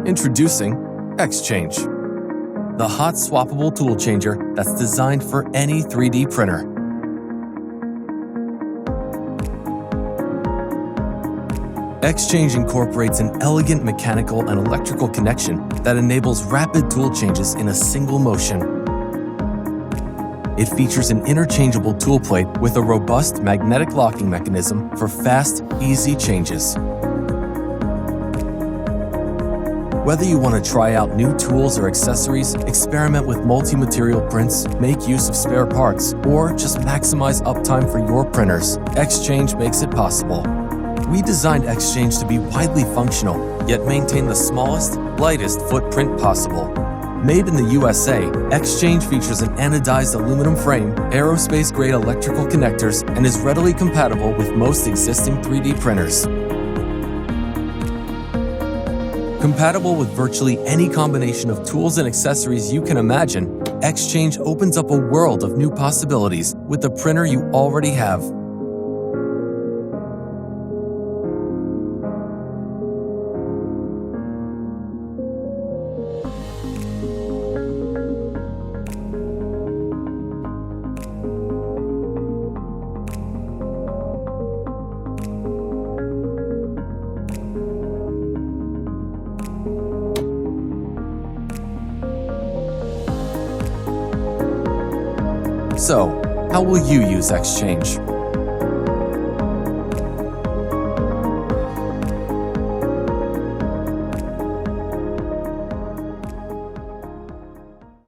Introducing XChange, the hot swappable tool changer that's designed for any 3D printer. XChange incorporates an elegant mechanical and electrical connection that enables rapid tool changes in a single motion. It features an interchangeable tool plate with a robust magnetic locking mechanism for fast, easy changes. Whether you want to try out new tools or accessories, experiment with multi-material prints, make use of spare parts, or just maximize uptime for your printers, XChange makes it possible. We designed XChange to be widely functional, yet maintain the smallest, lightest footprint possible. Made in the USA, XChange features an anodized aluminum frame, aerospace-grade electrical connectors, and is readily compatible with most existing 3D printers. Compatible with virtually any combination of tools and accessories you can imagine, XChange opens up a world of new possibilities with the printer you already have. So, how will you use XChange?